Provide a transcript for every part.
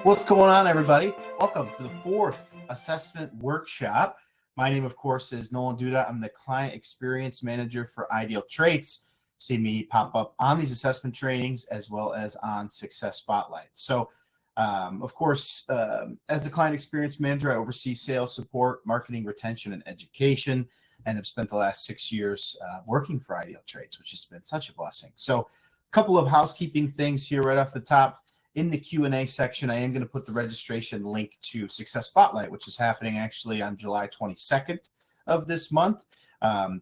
What's going on, everybody? Welcome to the fourth assessment workshop. My name, of course, is Nolan Duda. I'm the Client Experience Manager for Ideal Traits. See me pop up on these assessment trainings as well as on Success Spotlights. So, of course, as the Client Experience Manager, I oversee sales, support, marketing, retention, and education, and have spent the last 6 years working for Ideal Traits, which has been such a blessing. So, a couple of housekeeping things here right off the top. In the Q&A section, I am going to put the registration link to Success Spotlight, which is happening actually on July 22nd of this month.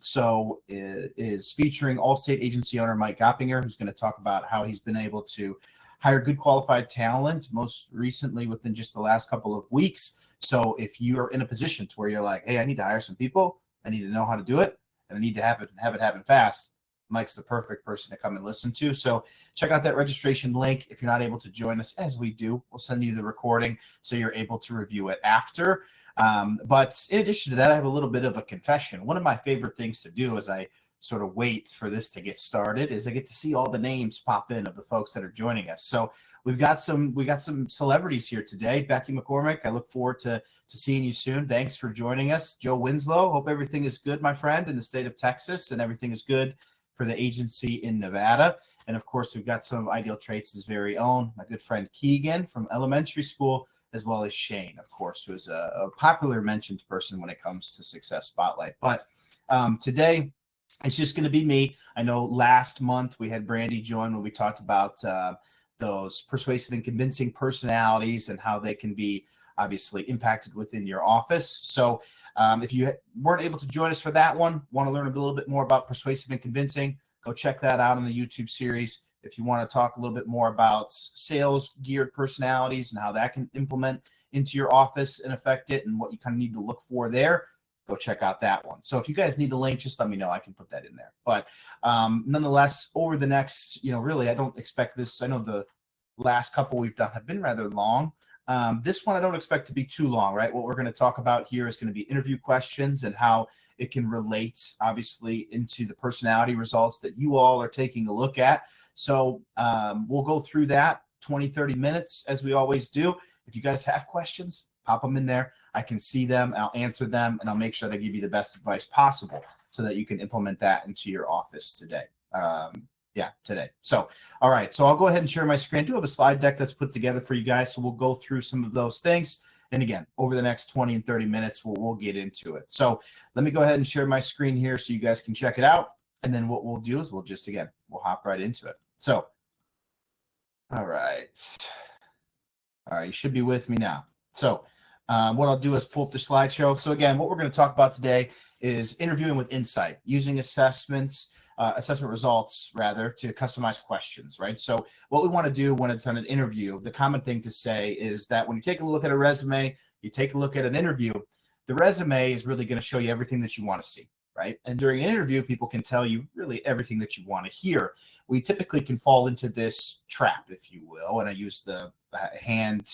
So it is featuring Allstate agency owner Mike Goppinger, who's going to talk about how he's been able to hire good qualified talent, most recently within just the last couple of weeks. So if you're in a position to where you're like, hey, I need to hire some people, I need to know how to do it, and I need to have it happen fast, Mike's the perfect person to come and listen to. So check out that registration link. If you're not able to join us, as we do, we'll send you the recording so you're able to review it after. But in addition to that, I have a little bit of a confession. One of my favorite things to do as I sort of wait for this to get started is I get to see all the names pop in of the folks that are joining us. So we got some celebrities here today. Becky McCormick, I look forward to seeing you soon. Thanks for joining us. Joe Winslow, hope everything is good, my friend, in the state of Texas, and everything is good for the agency in Nevada. And of course, we've got some of Ideal Traits' very own, my good friend Keegan from elementary school, as well as Shane, of course, who is a popular mentioned person when it comes to Success Spotlight. But today, it's just going to be me. I know last month we had Brandy join when we talked about those persuasive and convincing personalities and how they can be obviously impacted within your office. So if you weren't able to join us for that one, want to learn a little bit more about persuasive and convincing, go check that out on the YouTube series. If you want to talk a little bit more about sales geared personalities and how that can implement into your office and affect it and what you kind of need to look for there, go check out that one. So if you guys need the link, just let me know. I can put that in there. But nonetheless, over the next, really, I don't expect this. I know the last couple we've done have been rather long. This one I don't expect to be too long, right? What we're going to talk about here is going to be interview questions and how it can relate, obviously, into the personality results that you all are taking a look at. So we'll go through that 20, 30 minutes as we always do. If you guys have questions, pop them in there. I can see them, I'll answer them, and I'll make sure to give you the best advice possible so that you can implement that into your office today. Today. So, all right. So I'll go ahead and share my screen. I do have a slide deck that's put together for you guys. So we'll go through some of those things. And again, over the next 20 and 30 minutes, we'll get into it. So let me go ahead and share my screen here so you guys can check it out. And then what we'll do is we'll hop right into it. So, all right. All right. You should be with me now. So what I'll do is pull up the slideshow. So again, what we're going to talk about today is interviewing with insight, using assessment results rather to customize questions, right? So what we want to do when it's on an interview, the common thing to say is that when you take a look at a resume, you take a look at an interview, the resume is really going to show you everything that you want to see, right? And during an interview, people can tell you really everything that you want to hear. We typically can fall into this trap, if you will, and I use the hand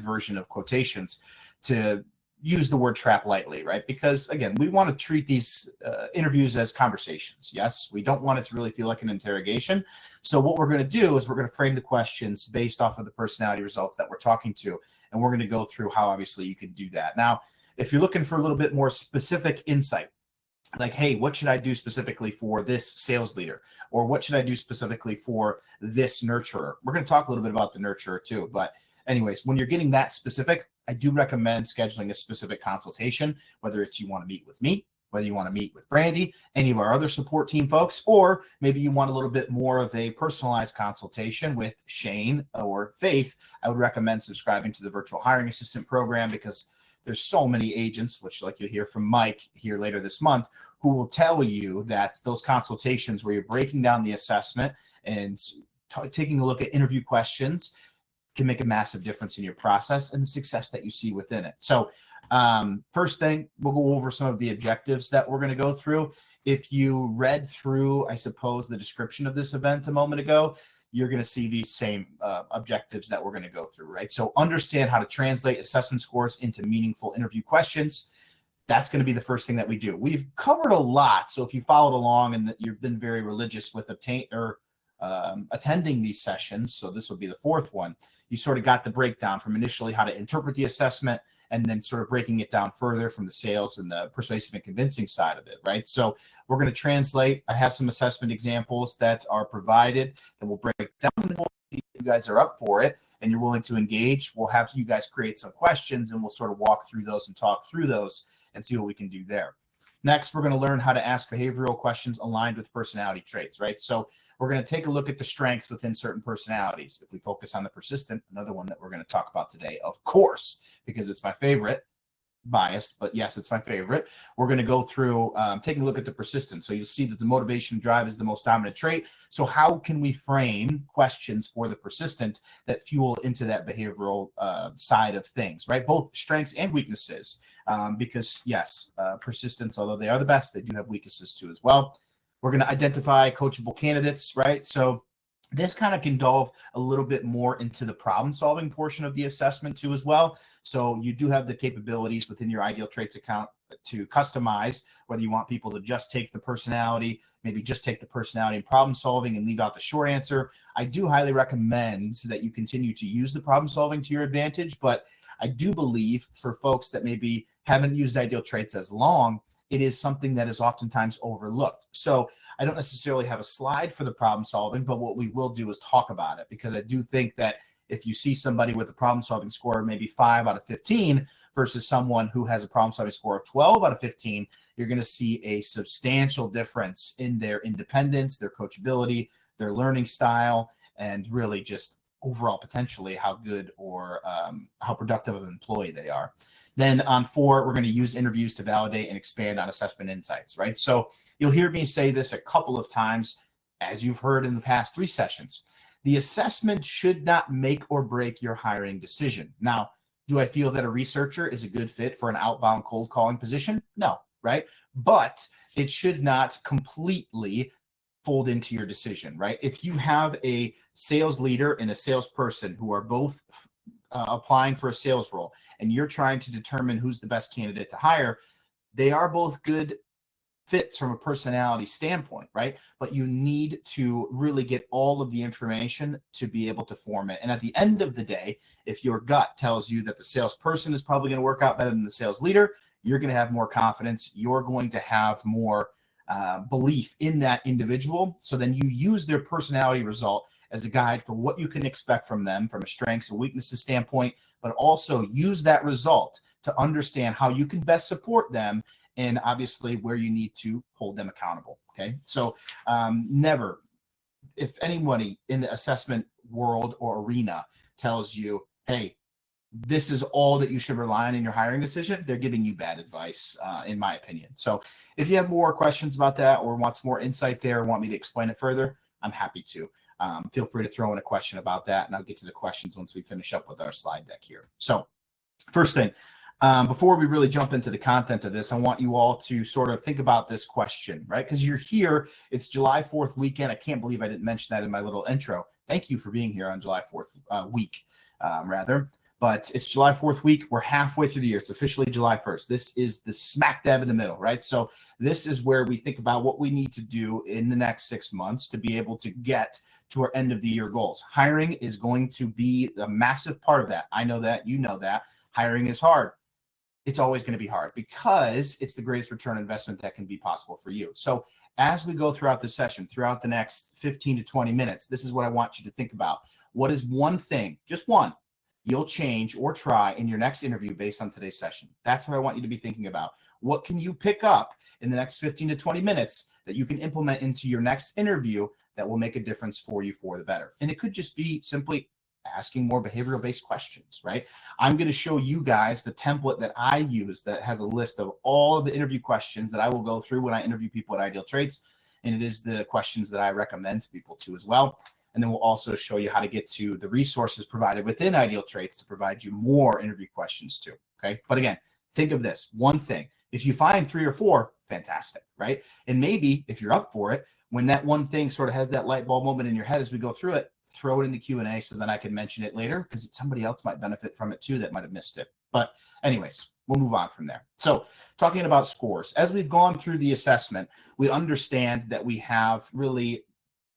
version of quotations to use the word trap lightly, right? Because again, we want to treat these interviews as conversations. Yes, we don't want it to really feel like an interrogation. So what we're going to do is we're going to frame the questions based off of the personality results that we're talking to. And we're going to go through how obviously you can do that. Now, if you're looking for a little bit more specific insight, like, hey, what should I do specifically for this sales leader? Or what should I do specifically for this nurturer? We're going to talk a little bit about the nurturer too. But anyways, when you're getting that specific, I do recommend scheduling a specific consultation, whether it's you want to meet with me, whether you want to meet with Brandy, any of our other support team folks, or maybe you want a little bit more of a personalized consultation with Shane or Faith. I would recommend subscribing to the virtual hiring assistant program because there's so many agents, which like you'll hear from Mike here later this month, who will tell you that those consultations where you're breaking down the assessment and taking a look at interview questions can make a massive difference in your process and the success that you see within it. So first thing, we'll go over some of the objectives that we're going to go through. If you read through, I suppose, the description of this event a moment ago, you're going to see these same objectives that we're going to go through, right? So understand how to translate assessment scores into meaningful interview questions. That's going to be the first thing that we do. We've covered a lot. So if you followed along and that you've been very religious with attending these sessions, so this will be the fourth one, you sort of got the breakdown from initially how to interpret the assessment and then sort of breaking it down further from the sales and the persuasive and convincing side of it, right? So we're going to translate. I have some assessment examples that are provided that will break down. If you guys are up for it and you're willing to engage, we'll have you guys create some questions and we'll sort of walk through those and talk through those and see what we can do there. Next, we're going to learn how to ask behavioral questions aligned with personality traits, right? So we're going to take a look at the strengths within certain personalities. If we focus on the persistent, another one that we're going to talk about today, of course, because it's my favorite, biased, but yes, it's my favorite. We're going to go through taking a look at the persistent. So you'll see that the motivation drive is the most dominant trait. So how can we frame questions for the persistent that fuel into that behavioral side of things, right? Both strengths and weaknesses, because yes, persistence, although they are the best, they do have weaknesses too as well. We're going to identify coachable candidates, right? So this kind of can delve a little bit more into the problem solving portion of the assessment too as well. So you do have the capabilities within your ideal traits account to customize whether you want people to just take the personality, maybe just take the personality and problem solving and leave out the short answer. I do highly recommend that you continue to use the problem solving to your advantage, but I do believe for folks that maybe haven't used ideal traits as long, it is something that is oftentimes overlooked. So I don't necessarily have a slide for the problem solving, but what we will do is talk about it, because I do think that if you see somebody with a problem solving score of maybe 5 out of 15 versus someone who has a problem solving score of 12 out of 15, you're going to see a substantial difference in their independence, their coachability, their learning style, and really just overall potentially how good or how productive of an employee they are. Then on 4, we're going to use interviews to validate and expand on assessment insights, right? So you'll hear me say this a couple of times, as you've heard in the past 3 sessions. The assessment should not make or break your hiring decision. Now, do I feel that a researcher is a good fit for an outbound cold calling position? No, right? But it should not completely fold into your decision, right? If you have a sales leader and a salesperson who are both applying for a sales role and you're trying to determine who's the best candidate to hire, they are both good fits from a personality standpoint, right? But you need to really get all of the information to be able to form it. And at the end of the day, if your gut tells you that the salesperson is probably going to work out better than the sales leader, you're going to have more confidence. You're going to have more belief in that individual. So then you use their personality result as a guide for what you can expect from them from a strengths and weaknesses standpoint, but also use that result to understand how you can best support them and obviously where you need to hold them accountable. Okay. So never, if anybody in the assessment world or arena tells you, hey, this is all that you should rely on in your hiring decision, they're giving you bad advice, in my opinion. So if you have more questions about that or want some more insight there, or want me to explain it further, I'm happy to. Feel free to throw in a question about that, and I'll get to the questions once we finish up with our slide deck here. So first thing, before we really jump into the content of this, I want you all to sort of think about this question, right? Because you're here, it's July 4th weekend. I can't believe I didn't mention that in my little intro. Thank you for being here on July 4th week, rather. But it's July 4th week. We're halfway through the year. It's officially July 1st. This is the smack dab in the middle, right? So this is where we think about what we need to do in the next 6 months to be able to get to our end of the year goals. Hiring is going to be a massive part of that. I know that, you know that. Hiring is hard. It's always going to be hard because it's the greatest return on investment that can be possible for you. So as we go throughout the session, throughout the next 15 to 20 minutes, this is what I want you to think about. What is one thing, just one, you'll change or try in your next interview based on today's session? That's what I want you to be thinking about. What can you pick up in the next 15 to 20 minutes that you can implement into your next interview that will make a difference for you for the better? And it could just be simply asking more behavioral-based questions, right? I'm going to show you guys the template that I use that has a list of all of the interview questions that I will go through when I interview people at Ideal Traits. And it is the questions that I recommend to people too as well. And then we'll also show you how to get to the resources provided within Ideal Traits to provide you more interview questions too, okay? But again, think of this, one thing. If you find 3 or 4, fantastic, right? And maybe if you're up for it, when that one thing sort of has that light bulb moment in your head as we go through it, throw it in the Q&A so then I can mention it later because somebody else might benefit from it too that might have missed it. But anyways, we'll move on from there. So talking about scores, as we've gone through the assessment, we understand that we have really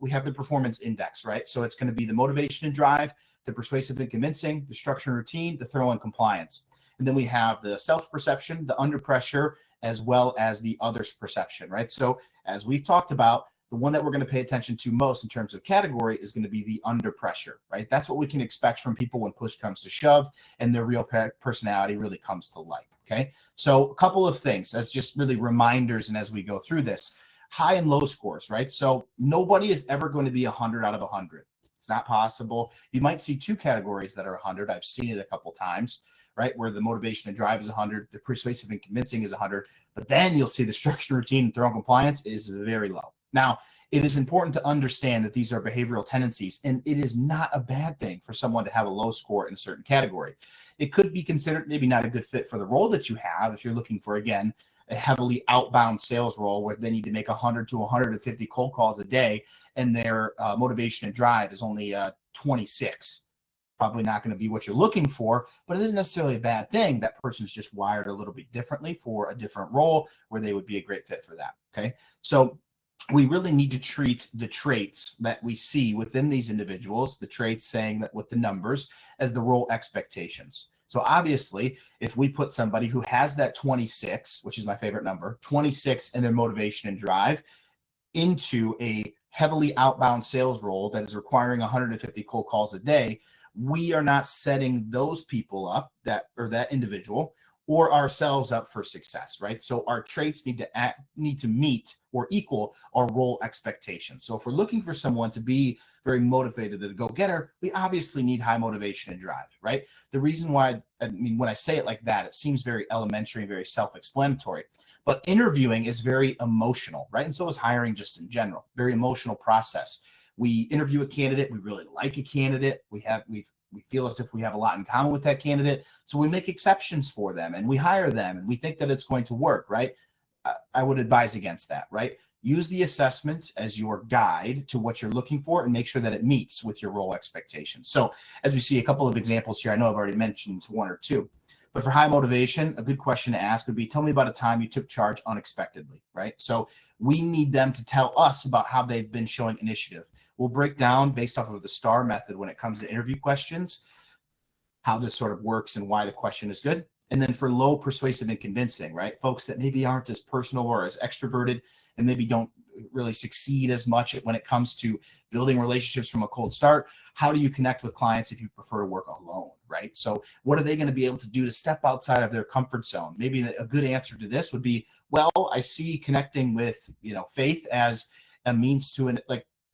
we have the performance index, right? So it's going to be the motivation and drive, the persuasive and convincing, the structure and routine, the thorough and compliance. And then we have the self-perception, the under pressure, as well as the others perception, right? So as we've talked about, the one that we're going to pay attention to most in terms of category is going to be the under pressure, right? That's what we can expect from people when push comes to shove and their real personality really comes to light, okay? So a couple of things as just really reminders and as we go through this, high and low scores, right? So nobody is ever going to be 100 out of 100. It's not possible. You might see two categories that are 100. I've seen it a couple times, right? Where the motivation and drive is 100, the persuasive and convincing is 100, but then you'll see the structure, routine, and thorough compliance is very low. Now, it is important to understand that these are behavioral tendencies, and it is not a bad thing for someone to have a low score in a certain category. It could be considered maybe not a good fit for the role that you have if you're looking for, again, a heavily outbound sales role where they need to make 100 to 150 cold calls a day, and their motivation and drive is only 26. Probably not going to be what you're looking for, but it isn't necessarily a bad thing. That person's just wired a little bit differently for a different role where they would be a great fit for that. Okay. So we really need to treat the traits that we see within these individuals, the traits saying that with the numbers, as the role expectations. So obviously, if we put somebody who has that 26, which is my favorite number, 26 in their motivation and drive into a heavily outbound sales role that is requiring 150 cold calls a day, we are not setting those people up, that individual or ourselves up for success, right? So our traits need to meet or equal our role expectations. So if we're looking for someone to be very motivated and a go-getter, we obviously need high motivation and drive, right? The reason why, when I say it like that, it seems very elementary and very self-explanatory, but interviewing is very emotional, right? And so is hiring just in general, very emotional process. We interview a candidate, we really like a candidate, we feel as if we have a lot in common with that candidate, so we make exceptions for them and we hire them and we think that it's going to work, right? I would advise against that, right? Use the assessment as your guide to what you're looking for and make sure that it meets with your role expectations. So as we see a couple of examples here, I know I've already mentioned one or two, but for high motivation, a good question to ask would be, tell me about a time you took charge unexpectedly, right? So we need them to tell us about how they've been showing initiative. We'll break down based off of the STAR method when it comes to interview questions, how this sort of works and why the question is good. And then for low persuasive and convincing, right? Folks that maybe aren't as personal or as extroverted and maybe don't really succeed as much when it comes to building relationships from a cold start. How do you connect with clients if you prefer to work alone, right? So what are they going to be able to do to step outside of their comfort zone? Maybe a good answer to this would be, well, I see connecting with, faith as a means to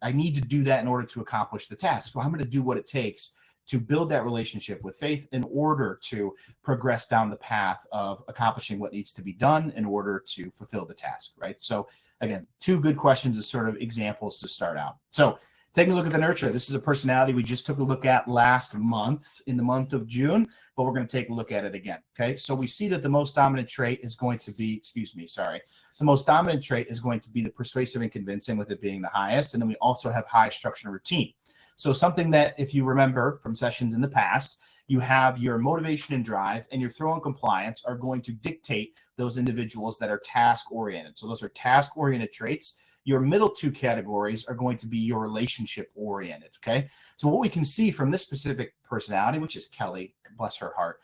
I need to do that in order to accomplish the task. Well, I'm going to do what it takes to build that relationship with faith in order to progress down the path of accomplishing what needs to be done in order to fulfill the task, right? So again, two good questions as sort of examples to start out. So taking a look at the nurture, this is a personality we just took a look at last month in the month of June, but we're going to take a look at it again, okay? So we see that the most dominant trait is going to be, the most dominant trait is going to be the persuasive and convincing, with it being the highest. And then we also have high structure and routine. So something that, if you remember from sessions in the past, you have your motivation and drive and your thorough and compliance are going to dictate those individuals that are task-oriented. So those are task-oriented traits. Your middle two categories are going to be your relationship-oriented, okay? So what we can see from this specific personality, which is Kelly, bless her heart,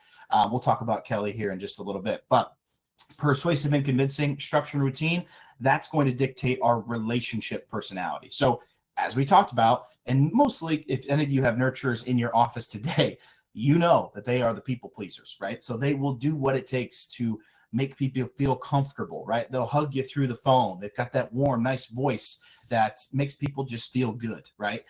we'll talk about Kelly here in just a little bit, but persuasive and convincing, structure and routine, that's going to dictate our relationship personality. So as we talked about, and mostly if any of you have nurturers in your office today, you know that they are the people pleasers, right? So they will do what it takes to make people feel comfortable, right? They'll hug you through the phone. They've got that warm, nice voice that makes people just feel good, right?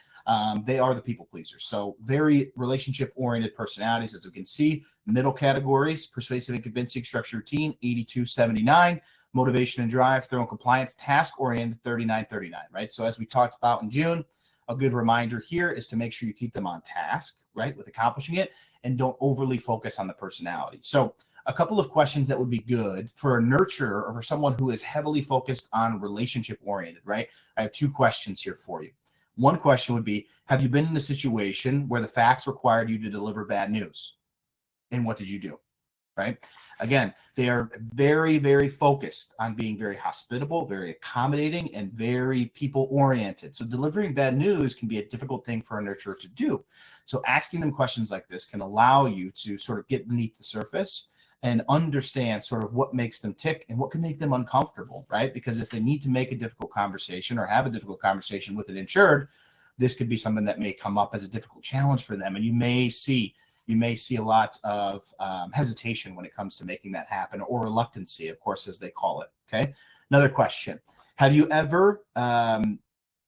They are the people pleasers. So very relationship-oriented personalities, as you can see. Middle categories, persuasive and convincing, structure, routine, 82-79. Motivation and drive, thorough and compliance, task-oriented, 39-39, right? So as we talked about in June, a good reminder here is to make sure you keep them on task, right, with accomplishing it, and don't overly focus on the personality. So a couple of questions that would be good for a nurturer or for someone who is heavily focused on relationship-oriented, right? I have two questions here for you. One question would be, have you been in a situation where the facts required you to deliver bad news? And what did you do? right? Again, they are very, very focused on being very hospitable, very accommodating, and very people-oriented. So delivering bad news can be a difficult thing for a nurturer to do. So asking them questions like this can allow you to sort of get beneath the surface and understand sort of what makes them tick and what can make them uncomfortable, right? Because if they need to make a difficult conversation or have a difficult conversation with an insured, this could be something that may come up as a difficult challenge for them. And you may see a lot of hesitation when it comes to making that happen, or reluctancy, of course, as they call it. Okay. Another question. Have you ever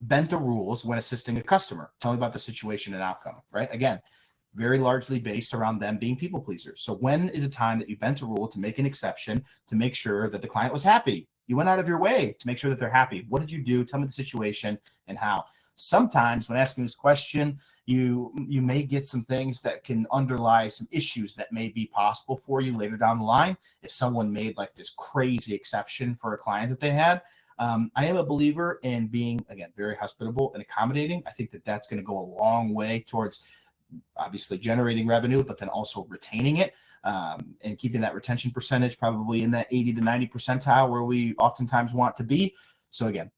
bent the rules when assisting a customer? Tell me about the situation and outcome, right? Again, very largely based around them being people pleasers. So when is a time that you bent a rule to make an exception to make sure that the client was happy? You went out of your way to make sure that they're happy. What did you do? Tell me the situation and how. Sometimes when asking this question, you may get some things that can underlie some issues that may be possible for you later down the line. If someone made like this crazy exception for a client that they had, I am a believer in being, again, very hospitable and accommodating. I think that that's going to go a long way towards obviously generating revenue, but then also retaining it and keeping that retention percentage probably in that 80 to 90 percentile where we oftentimes want to be. So again,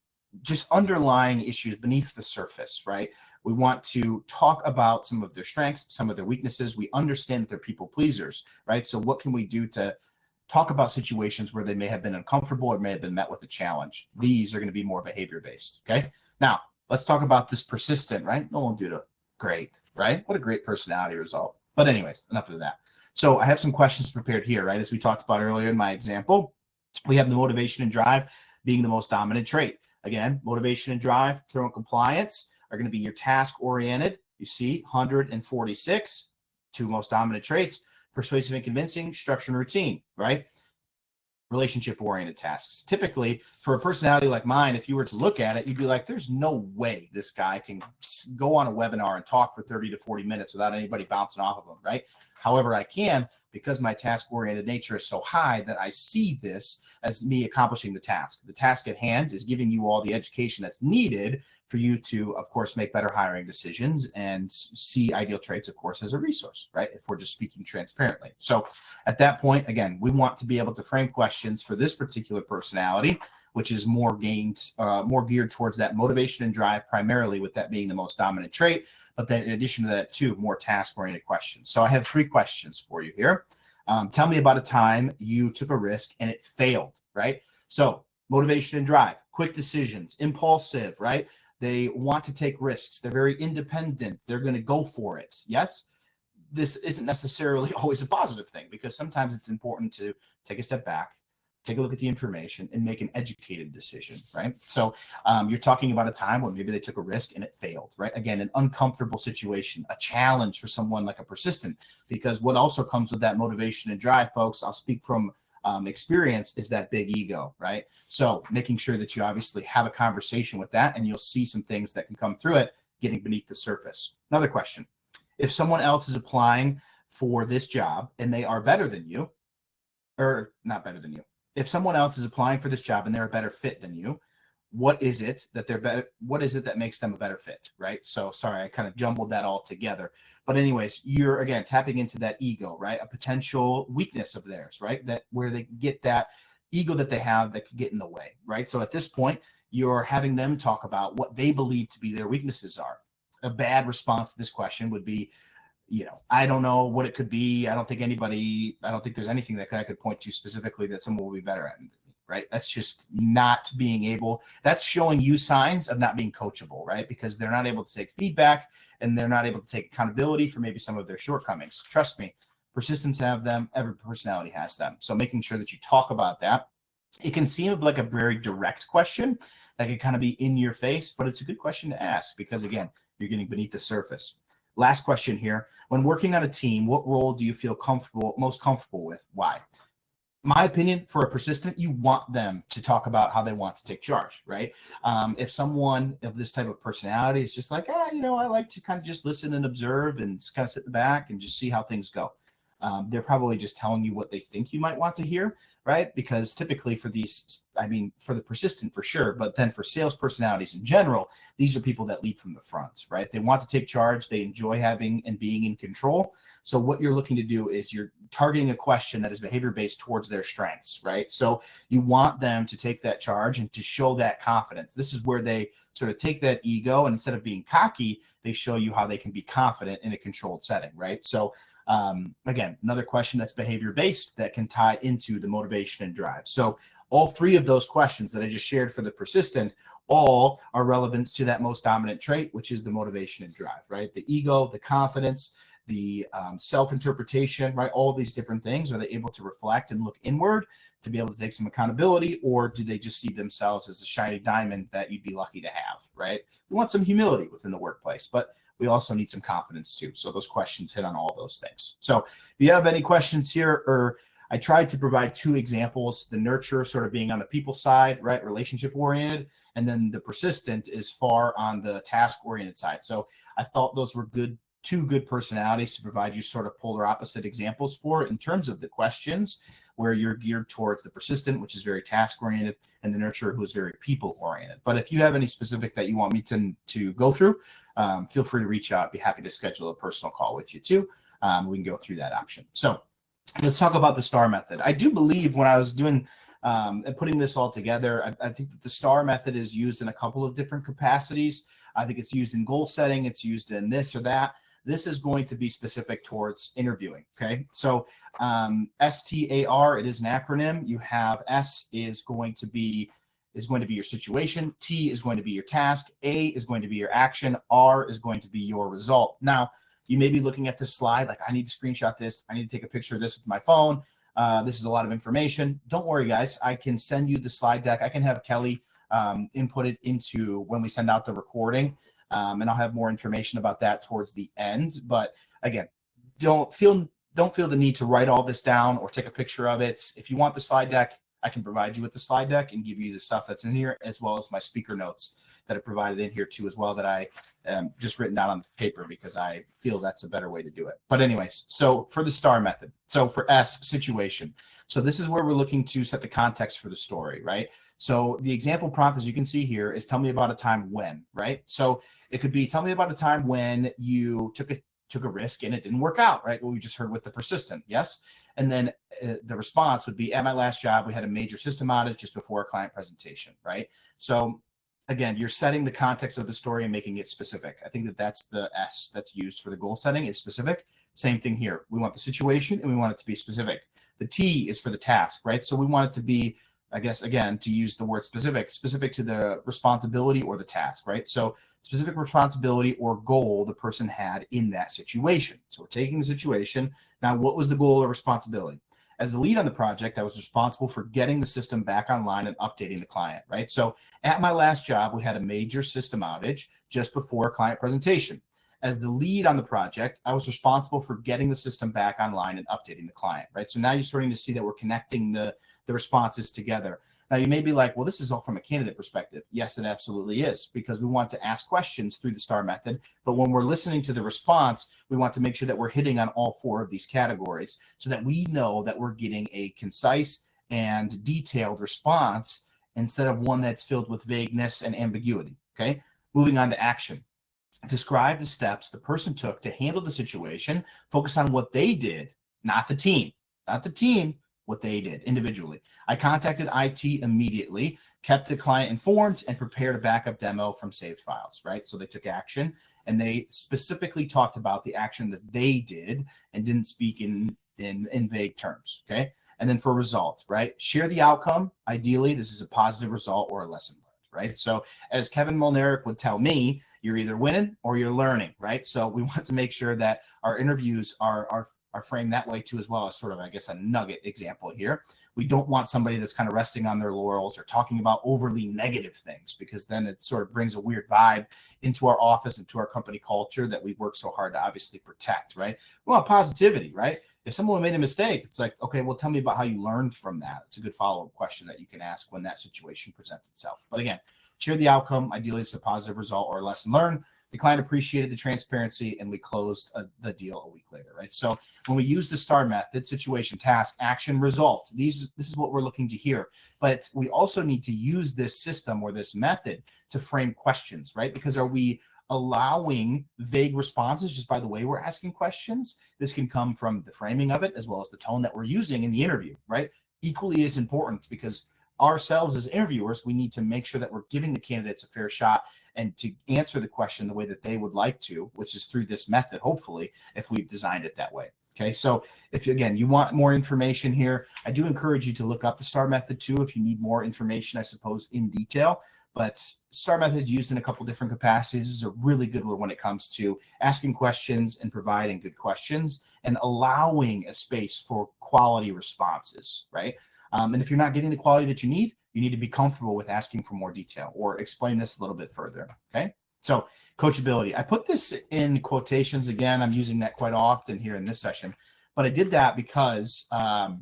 just underlying issues beneath the surface, right? We want to talk about some of their strengths, some of their weaknesses. We understand that they're people pleasers, right? So what can we do to talk about situations where they may have been uncomfortable or may have been met with a challenge? These are going to be more behavior based. Okay. Now let's talk about this persistent, right? No one do it. Great, right? What a great personality result. But anyways, enough of that. So I have some questions prepared here, right? As we talked about earlier in my example, we have the motivation and drive being the most dominant trait. Again, motivation and drive, thorough compliance are going to be your task oriented. You see 146, two most dominant traits: persuasive and convincing, structure and routine, right? Relationship oriented tasks. Typically, for a personality like mine, if you were to look at it, you'd be like, there's no way this guy can go on a webinar and talk for 30 to 40 minutes without anybody bouncing off of him, right? However, I can, because my task oriented nature is so high, that I see this as me accomplishing the task. The task at hand is giving you all the education that's needed for you to, of course, make better hiring decisions and see Ideal Traits, of course, as a resource, right? If we're just speaking transparently. So at that point, again, we want to be able to frame questions for this particular personality, which is more geared towards that motivation and drive, primarily, with that being the most dominant trait. But then in addition to that, too, more task-oriented questions. So I have 3 questions for you here. Tell me about a time you took a risk and it failed, right? So motivation and drive, quick decisions, impulsive, right? They want to take risks. They're very independent. They're going to go for it. Yes, this isn't necessarily always a positive thing, because sometimes it's important to take a step back, take a look at the information, and make an educated decision, right? So you're talking about a time when maybe they took a risk and it failed, right? Again, an uncomfortable situation, a challenge for someone like a persistent, because what also comes with that motivation and drive, folks, I'll speak from experience, is that big ego, right? So making sure that you obviously have a conversation with that, and you'll see some things that can come through it, getting beneath the surface. Another question: if someone else is applying for this job and they are better than you, or not better than you, if someone else is applying for this job and they're a better fit than you, what is it that they're better? What is it that makes them a better fit, right? So sorry, I kind of jumbled that all together. But anyways, you're, again, tapping into that ego, right? A potential weakness of theirs, right? That where they get that ego that they have that could get in the way, right? So at this point, you're having them talk about what they believe to be their weaknesses are. A bad response to this question would be, I don't know what it could be. I don't think there's anything that I could point to specifically that someone will be better at, right? That's just not being able, that's showing you signs of not being coachable, right? Because they're not able to take feedback and they're not able to take accountability for maybe some of their shortcomings. Trust me, persistence have them. Every personality has them. So making sure that you talk about that. It can seem like a very direct question that can kind of be in your face, but it's a good question to ask because, again, you're getting beneath the surface. Last question here. When working on a team, what role do you feel most comfortable with? Why? My opinion, for a persistent, you want them to talk about how they want to take charge, right? If someone of this type of personality is just like, I like to kind of just listen and observe and kind of sit in the back and just see how things go. They're probably just telling you what they think you might want to hear, right? Because typically for these I mean, for the persistent for sure, but then for sales personalities in general, these are people that lead from the front, right? They want to take charge. They enjoy having and being in control. So what you're looking to do is you're targeting a question that is behavior-based towards their strengths, right? So you want them to take that charge and to show that confidence. This is where they sort of take that ego, and instead of being cocky, they show you how they can be confident in a controlled setting, right? So again, another question that's behavior-based that can tie into the motivation and drive. So all three of those questions that I just shared for the persistent all are relevant to that most dominant trait, which is the motivation and drive, right? The ego, the confidence, the self-interpretation, right? All these different things. Are they able to reflect and look inward to be able to take some accountability, or do they just see themselves as a shiny diamond that you'd be lucky to have, right? We want some humility within the workplace, but we also need some confidence too. So those questions hit on all those things. So if you have any questions here, or I tried to provide two examples, the nurture sort of being on the people side, right? Relationship oriented. And then the persistent is far on the task oriented side. So I thought those were two good personalities to provide you sort of polar opposite examples for in terms of the questions, where you're geared towards the persistent, which is very task oriented, and the nurturer, who is very people oriented. But if you have any specific that you want me to go through, feel free to reach out. I'd be happy to schedule a personal call with you too. We can go through that option. So let's talk about the STAR method. I do believe when I was doing and putting this all together, I think that the STAR method is used in a couple of different capacities. I think it's used in goal setting. It's used in this or that. This is going to be specific towards interviewing. Okay. So STAR, it is an acronym. You have S is going to be your situation. T is going to be your task. A is going to be your action. R is going to be your result. Now, you may be looking at this slide like, I need to screenshot this. I need to take a picture of this with my phone. This is a lot of information. Don't worry, guys. I can send you the slide deck. I can have Kelly input it into when we send out the recording. And I'll have more information about that towards the end. But again, don't feel the need to write all this down or take a picture of it. If you want the slide deck, I can provide you with the slide deck and give you the stuff that's in here, as well as my speaker notes that are provided in here too, as well, that I just written down on the paper because I feel that's a better way to do it. But anyways, so for the STAR method, so for S, situation. So this is where we're looking to set the context for the story, right? So the example prompt, as you can see here, is tell me about a time when, right? So it could be tell me about a time when you took a risk and it didn't work out, right? What we just heard with the persistent, yes? And then the response would be, at my last job, we had a major system outage just before a client presentation, right? So again, you're setting the context of the story and making it specific. I think that that's the S that's used for the goal setting, is specific. Same thing here. We want the situation and we want it to be specific. The T is for the task, right? So we want it to be, I guess, again, to use the word specific to the responsibility or the task, right? So specific responsibility or goal the person had in that situation. So we're taking the situation. Now, what was the goal or responsibility? As the lead on the project, I was responsible for getting the system back online and updating the client, right? So at my last job, we had a major system outage just before a client presentation. As the lead on the project, I was responsible for getting the system back online and updating the client, right? So now you're starting to see that we're connecting the responses together. Now, you may be like, well, this is all from a candidate perspective. Yes, it absolutely is, because we want to ask questions through the STAR method. But when we're listening to the response, we want to make sure that we're hitting on all four of these categories so that we know that we're getting a concise and detailed response instead of one that's filled with vagueness and ambiguity. Okay, moving on to action. Describe the steps the person took to handle the situation. Focus on what they did, not the team, what they did individually. I contacted IT immediately, kept the client informed, and prepared a backup demo from saved files, right? So they took action, and they specifically talked about the action that they did and didn't speak in vague terms, okay? And then for results, right? Share the outcome. Ideally, this is a positive result or a lesson learned, right? So as Kevin Molnaric would tell me, you're either winning or you're learning, right? So we want to make sure that our interviews are framed that way too, as well, as sort of, I guess, a nugget example here. We don't want somebody that's kind of resting on their laurels or talking about overly negative things, because then it sort of brings a weird vibe into our office and to our company culture that we work so hard to obviously protect, right? We want positivity, right? If someone made a mistake, it's like, okay, well, tell me about how you learned from that. It's a good follow-up question that you can ask when that situation presents itself. But again, share the outcome. Ideally, it's a positive result or a lesson learned. The client appreciated the transparency, and we closed the deal a week later, right? So when we use the STAR method, situation, task, action, result, this is what we're looking to hear. But we also need to use this system or this method to frame questions, right? Because are we allowing vague responses just by the way we're asking questions? This can come from the framing of it as well as the tone that we're using in the interview, right? Equally as important, because ourselves as interviewers, we need to make sure that we're giving the candidates a fair shot and to answer the question the way that they would like to, which is through this method, hopefully, if we've designed it that way. Okay, so if, again, you want more information here, I do encourage you to look up the STAR method too if you need more information, I suppose, in detail. But STAR method is used in a couple different capacities. This is a really good one when it comes to asking questions and providing good questions and allowing a space for quality responses, right? And if you're not getting the quality that you need to be comfortable with asking for more detail or explain this a little bit further, okay? So coachability. I put this in quotations. Again, I'm using that quite often here in this session, but I did that because I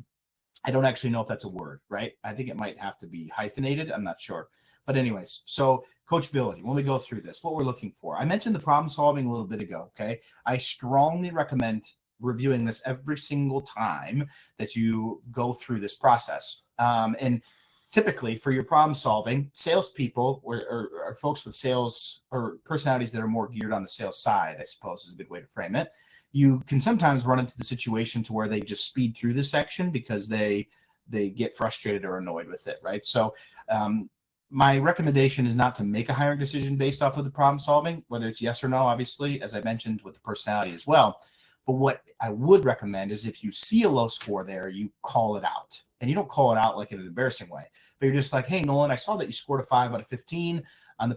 don't actually know if that's a word, right? I think it might have to be hyphenated. I'm not sure. But anyways, so coachability, when we go through this, what we're looking for. I mentioned the problem solving a little bit ago, okay? I strongly recommend reviewing this every single time that you go through this process. And typically for your problem solving, salespeople or folks with sales or personalities that are more geared on the sales side, I suppose is a good way to frame it. You can sometimes run into the situation to where they just speed through the section because they get frustrated or annoyed with it, right? So my recommendation is not to make a hiring decision based off of the problem solving, whether it's yes or no, obviously, as I mentioned with the personality as well. But what I would recommend is if you see a low score there, you call it out. And you don't call it out like in an embarrassing way, but you're just like, hey, Nolan, I saw that you scored a 5 out of 15 on the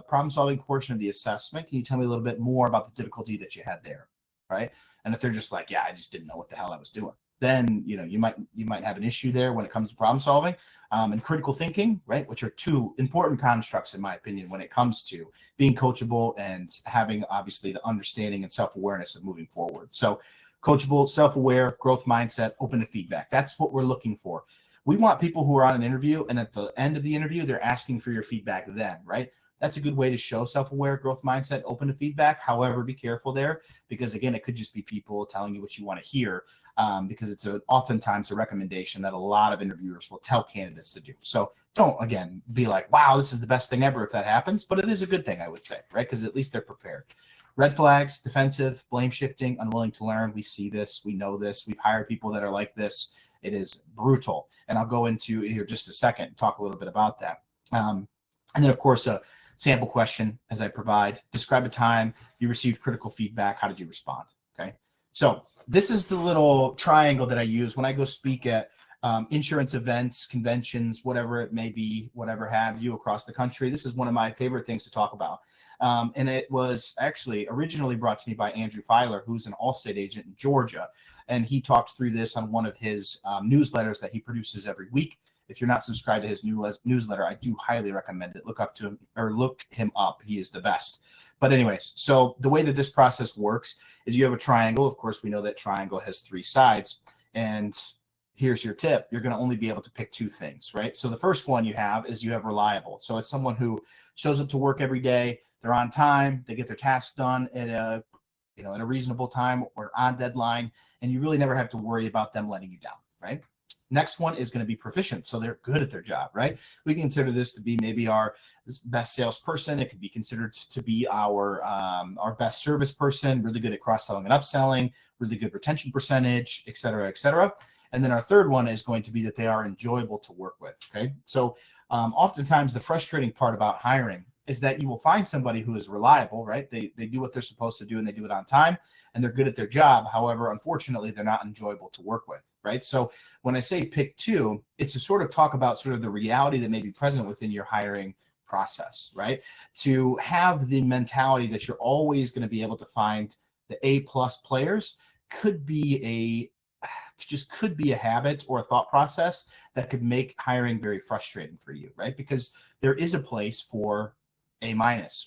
problem solving portion of the assessment. Can you tell me a little bit more about the difficulty that you had there, right? And if they're just like, yeah, I just didn't know what the hell I was doing, then you might have an issue there when it comes to problem solving and critical thinking, right? Which are two important constructs, in my opinion, when it comes to being coachable and having obviously the understanding and self-awareness of moving forward. So coachable, self-aware, growth mindset, open to feedback. That's what we're looking for. We want people who are on an interview and at the end of the interview, they're asking for your feedback then, right? That's a good way to show self-aware, growth mindset, open to feedback. However, be careful there because, again, it could just be people telling you what you want to hear because it's oftentimes a recommendation that a lot of interviewers will tell candidates to do. So don't, again, be like, wow, this is the best thing ever if that happens, but it is a good thing, I would say, right? Because at least they're prepared. Red flags, defensive, blame shifting, unwilling to learn. We see this. We know this. We've hired people that are like this. It is brutal. And I'll go into here just a second, talk a little bit about that. And then, of course, a sample question as I provide. Describe a time you received critical feedback. How did you respond? Okay. So this is the little triangle that I use when I go speak at insurance events, conventions, whatever it may be, whatever have you across the country. This is one of my favorite things to talk about. And it was actually originally brought to me by Andrew Filer, who's an Allstate agent in Georgia. And he talked through this on one of his newsletters that he produces every week. If you're not subscribed to his newsletter, I do highly recommend it. Look him up. He is the best. But anyways, so the way that this process works is you have a triangle. Of course, we know that triangle has 3 sides. And here's your tip. You're going to only be able to pick 2 things, right? So the first one you have reliable. So it's someone who shows up to work every day. They're on time. They get their tasks done at a reasonable time or on deadline. And you really never have to worry about them letting you down, right? Next one is going to be proficient. So they're good at their job, right? We consider this to be maybe our best salesperson. It could be considered to be our best service person, really good at cross-selling and upselling, really good retention percentage, et cetera, et cetera. And then our third one is going to be that they are enjoyable to work with, okay? So oftentimes the frustrating part about hiring is that you will find somebody who is reliable, right? They do what they're supposed to do and they do it on time and they're good at their job. However, unfortunately, they're not enjoyable to work with, right? So when I say pick 2, it's to sort of talk about sort of the reality that may be present within your hiring process, right? To have the mentality that you're always going to be able to find the A+ players could be a habit or a thought process that could make hiring very frustrating for you, right? Because there is a place for A-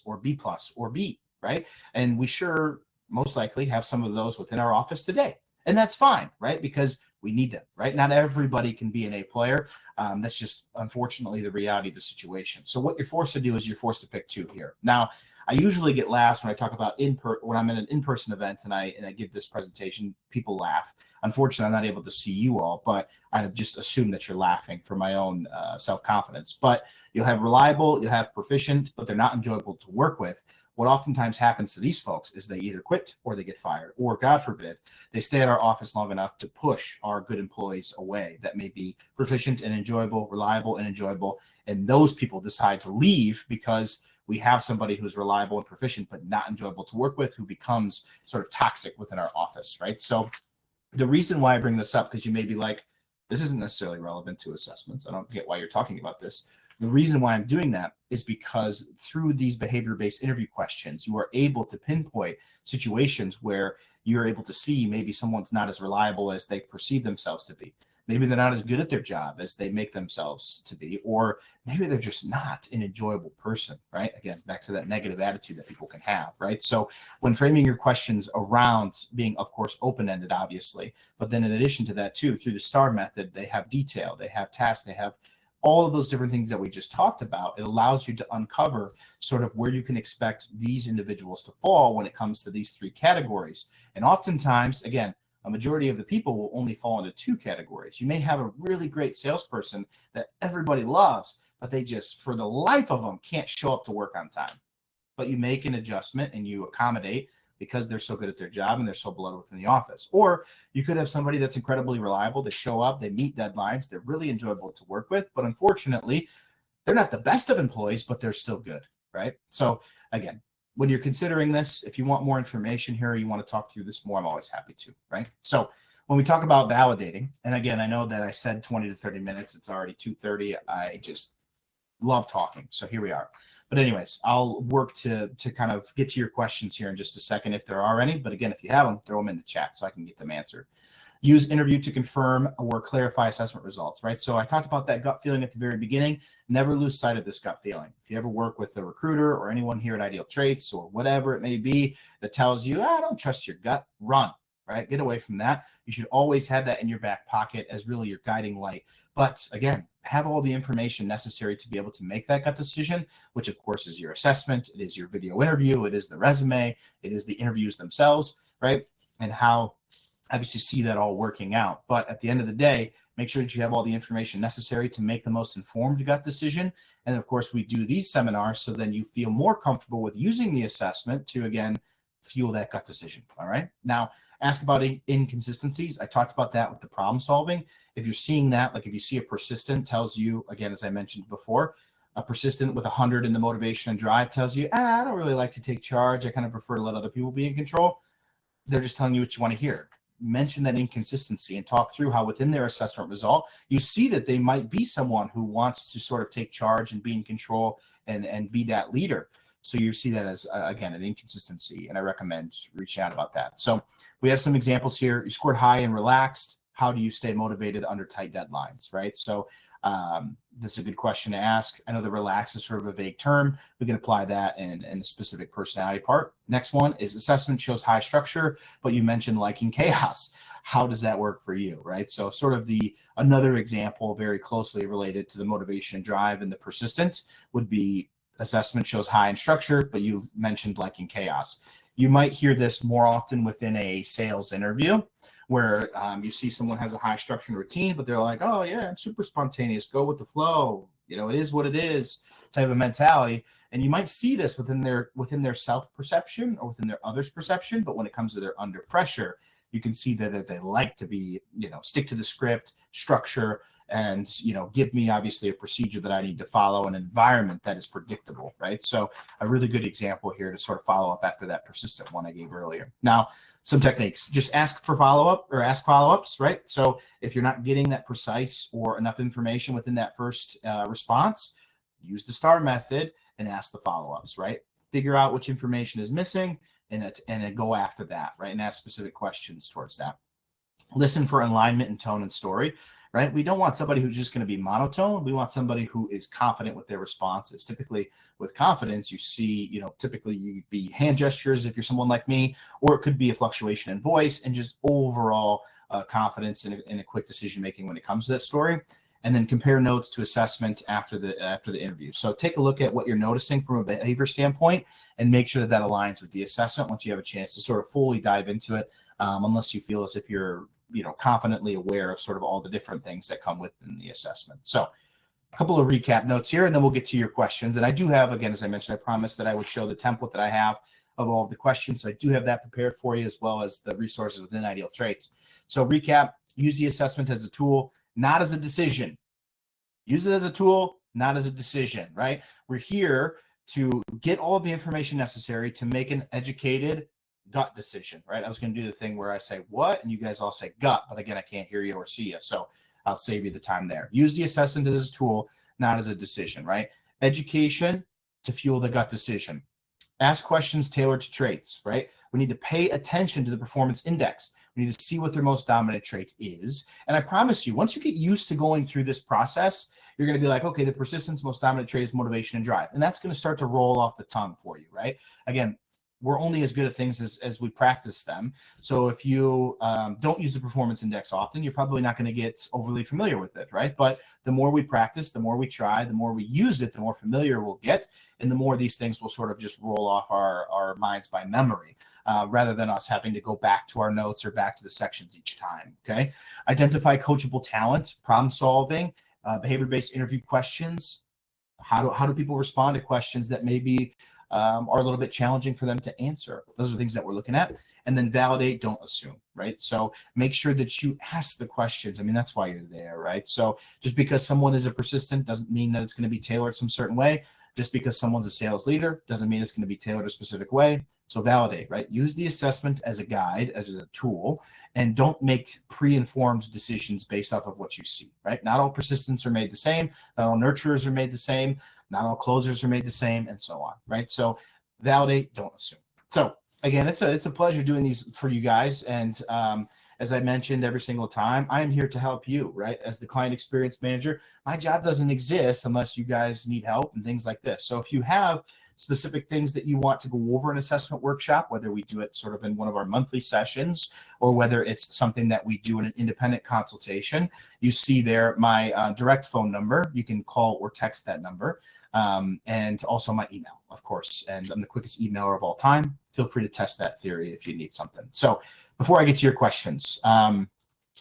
or B+ or B, right? And we sure most likely have some of those within our office today. And that's fine, right? Because we need them, right? Not everybody can be an A player. That's just unfortunately the reality of the situation. So what you're forced to do is you're forced to pick 2 here. Now, I usually get laughs when I talk about when I'm in an in-person event and I give this presentation. People laugh. Unfortunately, I'm not able to see you all, but I just assume that you're laughing for my own self-confidence. But you'll have reliable, you'll have proficient, but they're not enjoyable to work with. What oftentimes happens to these folks is they either quit or they get fired, or God forbid, they stay at our office long enough to push our good employees away that may be proficient and enjoyable, reliable and enjoyable. And those people decide to leave because we have somebody who's reliable and proficient, but not enjoyable to work with, who becomes sort of toxic within our office, right? So the reason why I bring this up, because you may be like, this isn't necessarily relevant to assessments. I don't get why you're talking about this. The reason why I'm doing that is because through these behavior-based interview questions, you are able to pinpoint situations where you're able to see maybe someone's not as reliable as they perceive themselves to be. Maybe they're not as good at their job as they make themselves to be, or maybe they're just not an enjoyable person, right? Again, back to that negative attitude that people can have, right? So when framing your questions around being, of course, open-ended, obviously, but then in addition to that too, through the STAR method, they have detail, they have tasks, they have all of those different things that we just talked about. It allows you to uncover sort of where you can expect these individuals to fall when it comes to these three categories. And oftentimes, again, a majority of the people will only fall into two categories. You may have a really great salesperson that everybody loves, but they just, for the life of them, can't show up to work on time. But you make an adjustment and you accommodate because they're so good at their job and they're so beloved within the office. Or you could have somebody that's incredibly reliable. They show up, they meet deadlines, they're really enjoyable to work with, but unfortunately, they're not the best of employees, but they're still good, right? So again, when you're considering this, if you want more information here, or you want to talk through this more, I'm always happy to, right? So when we talk about validating, and again, I know that I said 20 to 30 minutes, it's already 2:30. I just love talking. So here we are. But anyways, I'll work to kind of get to your questions here in just a second if there are any. But again, if you have them, throw them in the chat so I can get them answered. Use interview to confirm or clarify assessment results, right? So I talked about that gut feeling at the very beginning. Never lose sight of this gut feeling. If you ever work with a recruiter or anyone here at Ideal Traits or whatever it may be that tells you, I don't trust your gut, run, right? Get away from that. You should always have that in your back pocket as really your guiding light. But again, have all the information necessary to be able to make that gut decision, which of course is your assessment, it is your video interview, it is the resume, it is the interviews themselves, right? And how obviously see that all working out. But at the end of the day, make sure that you have all the information necessary to make the most informed gut decision. And of course, we do these seminars so then you feel more comfortable with using the assessment to, again, fuel that gut decision. All right. Now, ask about inconsistencies. I talked about that with the problem solving. If you're seeing that, like if you see a persistent tells you, again, as I mentioned before, a persistent with 100 in the motivation and drive tells you, I don't really like to take charge. I kind of prefer to let other people be in control. They're just telling you what you want to hear. Mention that inconsistency and talk through how within their assessment result, you see that they might be someone who wants to sort of take charge and be in control and be that leader. So you see that as, again, an inconsistency, and I recommend reaching out about that. So we have some examples here. You scored high and relaxed. How do you stay motivated under tight deadlines, right? So this is a good question to ask. I know the relax is sort of a vague term. We can apply that in a specific personality part. Next one is assessment shows high structure, but you mentioned liking chaos. How does that work for you, right? So sort of another example very closely related to the motivation drive and the persistent would be assessment shows high in structure, but you mentioned liking chaos. You might hear this more often within a sales interview where you see someone has a high structure and routine, but they're like, oh yeah, I'm super spontaneous, go with the flow. You know, it is what it is type of mentality. And you might see this within their self-perception or within their others' perception. But when it comes to their under pressure, you can see that they like to be, stick to the script, structure, and, give me obviously a procedure that I need to follow, an environment that is predictable, right? So a really good example here to sort of follow up after that persistent one I gave earlier. Now, some techniques, just ask for follow-up or ask follow-ups, right? So if you're not getting that precise or enough information within that first response, use the STAR method and ask the follow-ups, right? Figure out which information is missing and then go after that, right? And ask specific questions towards that. Listen for alignment in tone and story, right? We don't want somebody who's just going to be monotone. We want somebody who is confident with their responses. Typically with confidence, you see, typically you'd be hand gestures if you're someone like me, or it could be a fluctuation in voice and just overall confidence in a quick decision-making when it comes to that story. and then compare notes to assessment after the interview. So take a look at what you're noticing from a behavior standpoint and make sure that that aligns with the assessment once you have a chance to sort of fully dive into it, unless you feel as if you're confidently aware of sort of all the different things that come within the assessment. So a couple of recap notes here, and then we'll get to your questions. And I do have, again, as I mentioned, I promised that I would show the template that I have of all of the questions. So I do have that prepared for you, as well as the resources within Ideal Traits. So recap, use the assessment as a tool, not as a decision. Use it as a tool, not as a decision, right? We're here to get all of the information necessary to make an educated gut decision, right? I was going to do the thing where I say what, and you guys all say gut, but again, I can't hear you or see you. So I'll save you the time there. Use the assessment as a tool, not as a decision, right? Education to fuel the gut decision. Ask questions tailored to traits, right? We need to pay attention to the performance index. We need to see what their most dominant trait is. And I promise you, once you get used to going through this process, you're going to be like, okay, the persistence most dominant trait is motivation and drive. And that's going to start to roll off the tongue for you, right? Again, we're only as good at things as we practice them. So if you don't use the performance index often, you're probably not going to get overly familiar with it, right? But the more we practice, the more we try, the more we use it, the more familiar we'll get. And the more these things will sort of just roll off our minds by memory, rather than us having to go back to our notes or back to the sections each time, okay? Identify coachable talent, problem solving, behavior-based interview questions. How do people respond to questions that maybe are a little bit challenging for them to answer? Those are things that we're looking at. And then validate, don't assume, right? So make sure that you ask the questions. I mean, that's why you're there, right? So just because someone is a persistent doesn't mean that it's going to be tailored some certain way. Just because someone's a sales leader doesn't mean it's going to be tailored a specific way. So validate, right? Use the assessment as a guide, as a tool, and don't make pre-informed decisions based off of what you see, right? Not all persistents are made the same. Not all nurturers are made the same. Not all closers are made the same, and so on, right? So validate, don't assume. So again, it's a pleasure doing these for you guys. And as I mentioned every single time, I am here to help you, right? As the client experience manager, my job doesn't exist unless you guys need help and things like this. So if you have specific things that you want to go over an assessment workshop, whether we do it sort of in one of our monthly sessions or whether it's something that we do in an independent consultation, you see there my direct phone number. You can call or text that number, and also my email, of course. And I'm the quickest emailer of all time. Feel free to test that theory if you need something. So before I get to your questions,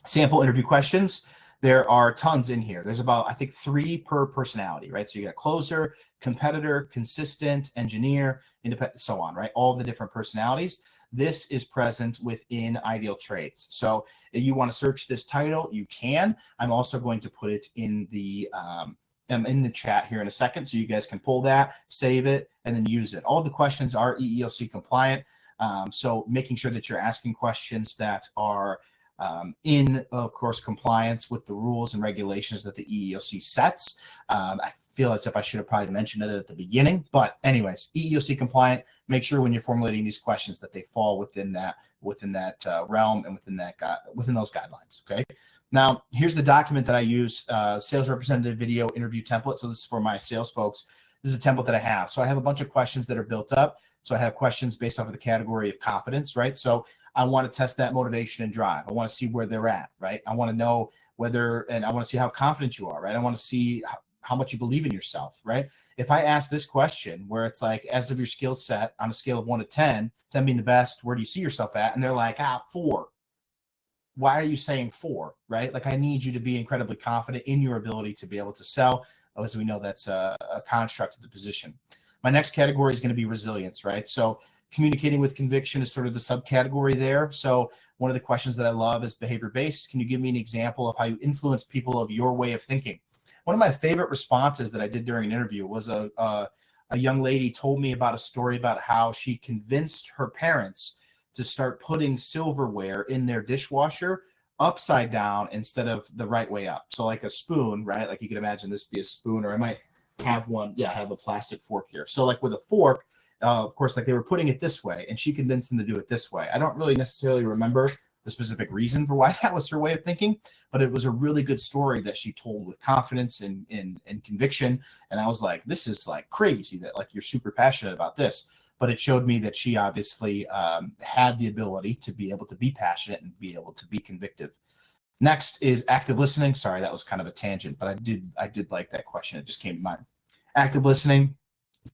sample interview questions. There are tons in here. There's about, I think, 3 per personality, right? So you got closer, competitor, consistent, engineer, independent, so on, right? All the different personalities. This is present within Ideal Traits. So if you want to search this title, you can. I'm also going to put it in the chat here in a second, so you guys can pull that, save it, and then use it. All the questions are EEOC compliant. So making sure that you're asking questions that are in, of course, compliance with the rules and regulations that the EEOC sets. I feel as if I should have probably mentioned it at the beginning, but anyways, EEOC compliant. Make sure when you're formulating these questions that they fall within that realm and within those guidelines. Okay. Now, here's the document that I use, sales representative video interview template. So this is for my sales folks. This is a template that I have. So I have a bunch of questions that are built up. So I have questions based off of the category of confidence, right? So I want to test that motivation and drive. I want to see where they're at, right? I want to know and I want to see how confident you are, right? I want to see how much you believe in yourself, right? If I ask this question where it's like, as of your skill set on a scale of 1 to 10, 10 being the best, where do you see yourself at? And they're like, 4. Why are you saying 4, right? Like, I need you to be incredibly confident in your ability to be able to sell. As we know, that's a construct of the position. My next category is going to be resilience, right? So communicating with conviction is sort of the subcategory there. So one of the questions that I love is behavior-based. Can you give me an example of how you influence people of your way of thinking? One of my favorite responses that I did during an interview was a young lady told me about a story about how she convinced her parents to start putting silverware in their dishwasher upside down instead of the right way up. So like a spoon, right? Like you can imagine this be a spoon, or I might have one. Yeah, I have a plastic fork here. So like with a fork, of course, like they were putting it this way, and she convinced them to do it this way. I don't really necessarily remember the specific reason for why that was her way of thinking, but it was a really good story that she told with confidence and conviction. And I was like, this is like crazy that like you're super passionate about this. But it showed me that she obviously had the ability to be able to be passionate and be able to be convictive. Next is active listening. Sorry, that was kind of a tangent, but I did like that question. It just came to mind. Active listening,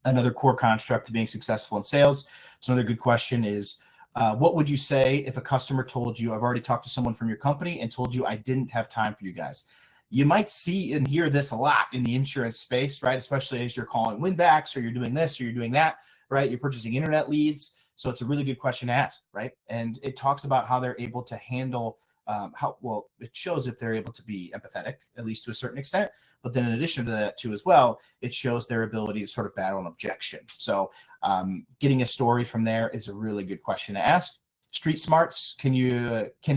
another core construct to being successful in sales. So another good question is, what would you say if a customer told you, I've already talked to someone from your company and told you I didn't have time for you guys? You might see and hear this a lot in the insurance space, right? Especially as you're calling winbacks or you're doing this or you're doing that, right? You're purchasing internet leads. So it's a really good question to ask, right? And it talks about how they're able to handle it shows if they're able to be empathetic, at least to a certain extent. But then in addition to that too as well, it shows their ability to sort of battle an objection. So getting a story from there is a really good question to ask. Street smarts can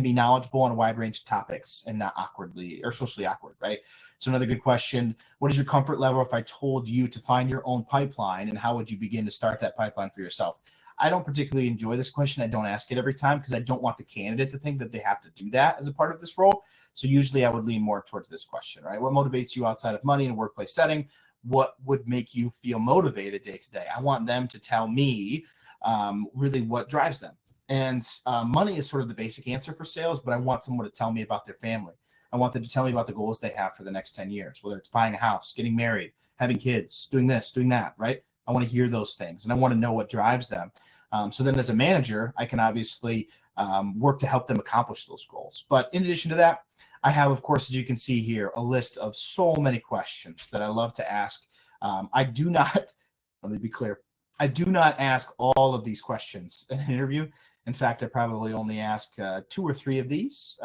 be knowledgeable on a wide range of topics and not awkwardly or socially awkward, right? So another good question, what is your comfort level if I told you to find your own pipeline, and how would you begin to start that pipeline for yourself? I don't particularly enjoy this question. I don't ask it every time because I don't want the candidate to think that they have to do that as a part of this role. So usually I would lean more towards this question, right? What motivates you outside of money in a workplace setting? What would make you feel motivated day to day? I want them to tell me really what drives them. And money is sort of the basic answer for sales, but I want someone to tell me about their family. I want them to tell me about the goals they have for the next 10 years, whether it's buying a house, getting married, having kids, doing this, doing that, right? I want to hear those things and I want to know what drives them. So then as a manager, I can obviously work to help them accomplish those goals. But in addition to that, I have, of course, as you can see here, a list of so many questions that I love to ask. I do not, let me be clear, I do not ask all of these questions in an interview. In fact, I probably only ask 2 or 3 of these.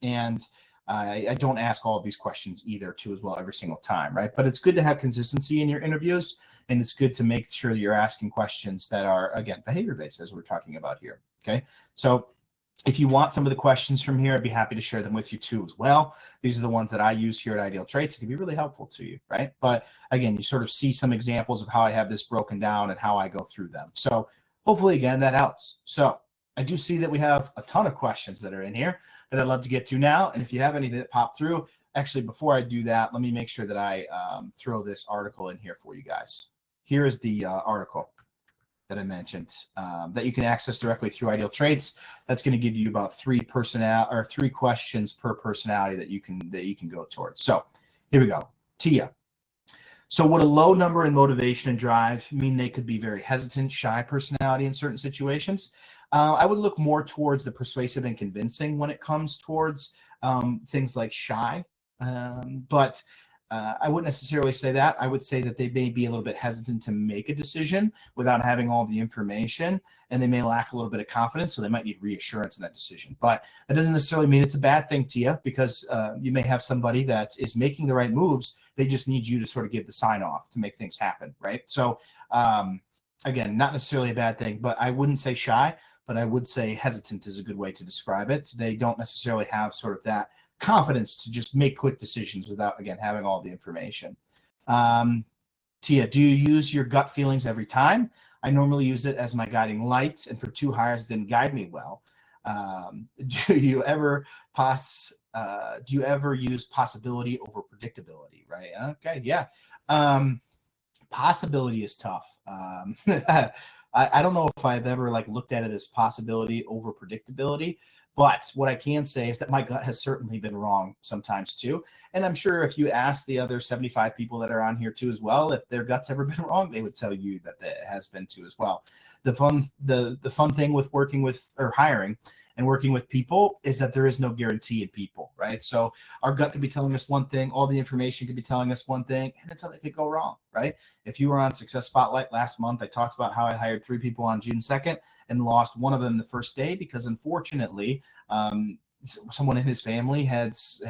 And I don't ask all of these questions either too as well every single time, right? But it's good to have consistency in your interviews, and it's good to make sure you're asking questions that are, again, behavior-based, as we're talking about here, okay? So if you want some of the questions from here, I'd be happy to share them with you too as well. These are the ones that I use here at Ideal Traits. It can be really helpful to you, right? But again, you sort of see some examples of how I have this broken down and how I go through them. So hopefully, again, that helps. So I do see that we have a ton of questions that are in here that I'd love to get to now. And if you have any that pop through, actually, before I do that, let me make sure that I throw this article in here for you guys. Here is the article that I mentioned that you can access directly through Ideal Traits. That's going to give you about 3 questions per personality that you can go towards. So here we go. Tia. So would a low number in motivation and drive mean they could be very hesitant, shy personality in certain situations? I would look more towards the persuasive and convincing when it comes towards things like shy. But I wouldn't necessarily say that. I would say that they may be a little bit hesitant to make a decision without having all the information, and they may lack a little bit of confidence, so they might need reassurance in that decision. But that doesn't necessarily mean it's a bad thing, Tia, because you may have somebody that is making the right moves. They just need you to sort of give the sign off to make things happen, right? So again, not necessarily a bad thing, but I wouldn't say shy, but I would say hesitant is a good way to describe it. They don't necessarily have sort of that confidence to just make quick decisions without, again, having all the information. Tia, do you use your gut feelings every time? I normally use it as my guiding light, and for 2 hires didn't guide me well. Do you ever use possibility over predictability? Right? Okay, yeah. Possibility is tough. I don't know if I've ever looked at it as possibility over predictability, but what I can say is that my gut has certainly been wrong sometimes too. And I'm sure if you ask the other 75 people that are on here too as well, if their gut's ever been wrong, they would tell you that it has been too as well. The fun thing with working with or hiring and working with people is that there is no guarantee in people, right? So our gut could be telling us one thing, all the information could be telling us one thing, and then something could go wrong, right? If you were on Success Spotlight last month, I talked about how I hired 3 people on June 2nd and lost one of them the first day because unfortunately, someone in his family has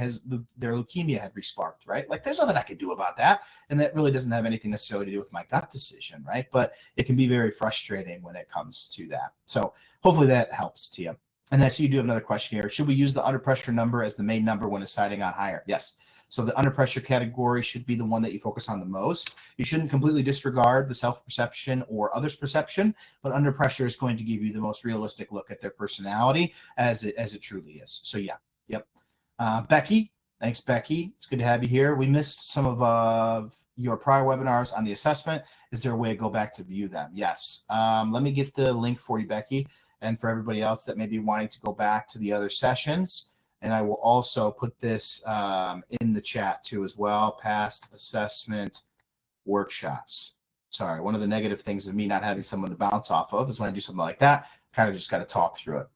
their leukemia had resparked, right? There's nothing I could do about that. And that really doesn't have anything necessarily to do with my gut decision, right? But it can be very frustrating when it comes to that. So hopefully that helps, Tia. And I see you do have another question here. Should we use the under pressure number as the main number when deciding on hire? Yes. So the under pressure category should be the one that you focus on the most. You shouldn't completely disregard the self-perception or others' perception, but under pressure is going to give you the most realistic look at their personality as it truly is. So yeah, yep. Becky, thanks, Becky. It's good to have you here. We missed some of your prior webinars on the assessment. Is there a way to go back to view them? Yes. Let me get the link for you, Becky. And for everybody else that may be wanting to go back to the other sessions, And I will also put this in the chat too as well, past assessment workshops. Sorry, one of the negative things of me not having someone to bounce off of is when I do something like that, kind of just got to talk through it.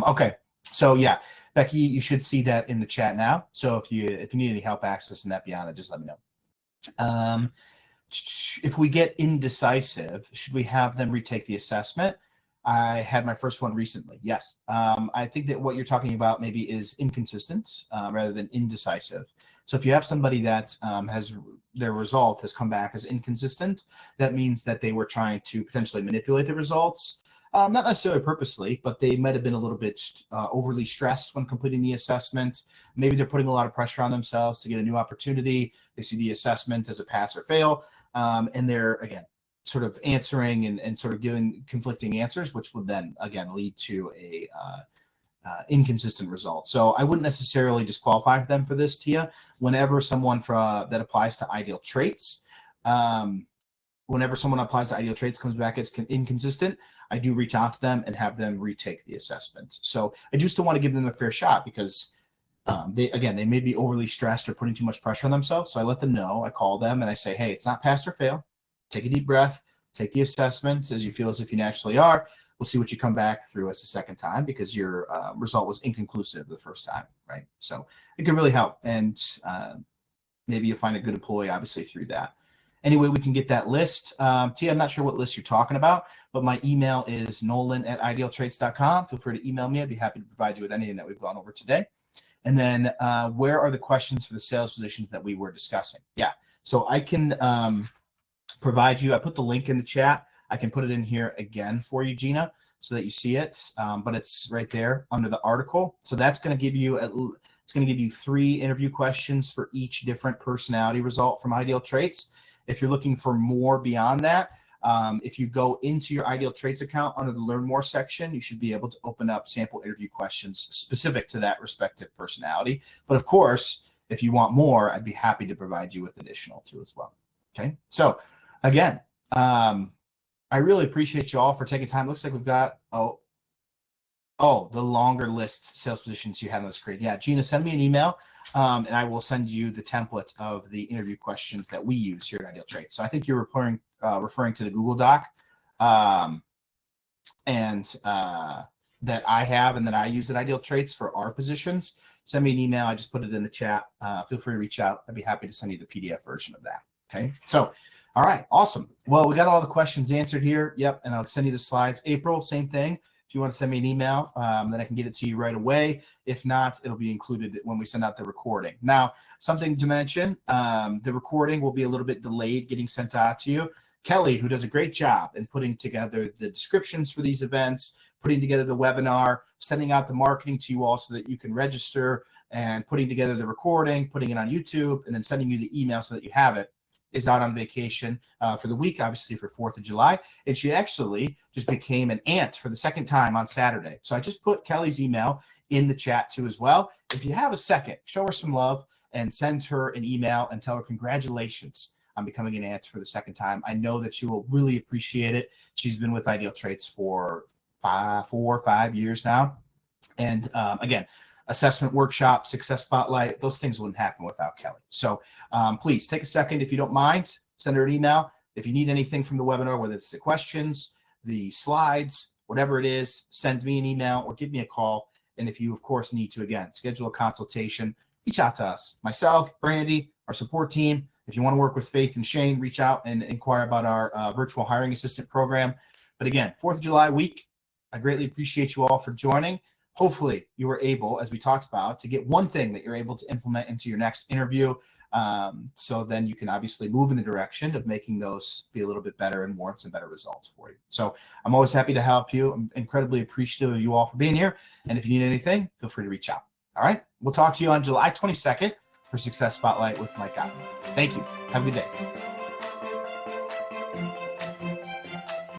Okay, so yeah, Becky, you should see that in the chat now. So if you need any help accessing that beyond it, just let me know. If we get indecisive, should we have them retake the assessment? I had my first one recently. Yes. I think that what you're talking about maybe is inconsistent rather than indecisive. So if you have somebody that has their result has come back as inconsistent, that means that they were trying to potentially manipulate the results. Not necessarily purposely, but they might have been a little bit overly stressed when completing the assessment. Maybe they're putting a lot of pressure on themselves to get a new opportunity. They see the assessment as a pass or fail. And they're, again, sort of answering and sort of giving conflicting answers, which would then, again, lead to a inconsistent result. So I wouldn't necessarily disqualify them for this, Tia. Whenever someone that applies to Ideal Traits, comes back as inconsistent, I do reach out to them and have them retake the assessment. So I do still want to give them a fair shot because they may be overly stressed or putting too much pressure on themselves. So I let them know. I call them and I say, hey, it's not pass or fail. Take a deep breath. Take the assessment as you feel as if you naturally are. We'll see what you come back through as the second time because your result was inconclusive the first time, right? So it can really help. And maybe you'll find a good employee, obviously, through that. Anyway, we can get that list. Tia, I'm not sure what list you're talking about, but my email is nolan@idealtraits.com. Feel free to email me. I'd be happy to provide you with anything that we've gone over today. And then where are the questions for the sales positions that we were discussing? Yeah, so I can provide you. I put the link in the chat. I can put it in here again for you, Gina, so that you see it. But it's right there under the article. So that's going to give you it's going to give you 3 interview questions for each different personality result from Ideal Traits. If you're looking for more beyond that, if you go into your Ideal Traits account under the Learn More section, you should be able to open up sample interview questions specific to that respective personality. But of course, if you want more, I'd be happy to provide you with additional too as well. Okay, so again, I really appreciate you all for taking time. Looks like we've got the longer list sales positions you had on the screen. Yeah, Gina, send me an email and I will send you the template of the interview questions that we use here at Ideal Traits. So I think you're referring to the Google Doc that I have and that I use at Ideal Traits for our positions. Send me an email. I just put it in the chat. Feel free to reach out. I'd be happy to send you the PDF version of that. Okay, so all right, awesome. Well, we got all the questions answered here. Yep, and I'll send you the slides. April, same thing. If you want to send me an email, then I can get it to you right away. If not, it'll be included when we send out the recording. Now, something to mention, the recording will be a little bit delayed getting sent out to you. Kelly, who does a great job in putting together the descriptions for these events, putting together the webinar, sending out the marketing to you all so that you can register, and putting together the recording, putting it on YouTube, and then sending you the email so that you have it, is out on vacation for the week, obviously for 4th of July. And she actually just became an aunt for the second time on Saturday. So I just put Kelly's email in the chat too as well. If you have a second, show her some love and send her an email and tell her congratulations on becoming an aunt for the second time. I know that she will really appreciate it. She's been with Ideal Traits for 4 or 5 years now. And again, assessment workshop, success spotlight, those things wouldn't happen without Kelly. So please take a second, if you don't mind, send her an email. If you need anything from the webinar, whether it's the questions, the slides, whatever it is, send me an email or give me a call. And if you, of course, need to, again, schedule a consultation, reach out to us, myself, Brandy, our support team. If you want to work with Faith and Shane, reach out and inquire about our virtual hiring assistant program. But again, 4th of July week, I greatly appreciate you all for joining. Hopefully you were able, as we talked about, to get one thing that you're able to implement into your next interview. So then you can obviously move in the direction of making those be a little bit better and warrant some better results for you. So I'm always happy to help you. I'm incredibly appreciative of you all for being here. And if you need anything, feel free to reach out. All right. We'll talk to you on July 22nd for Success Spotlight with Mike Gottman. Thank you. Have a good day.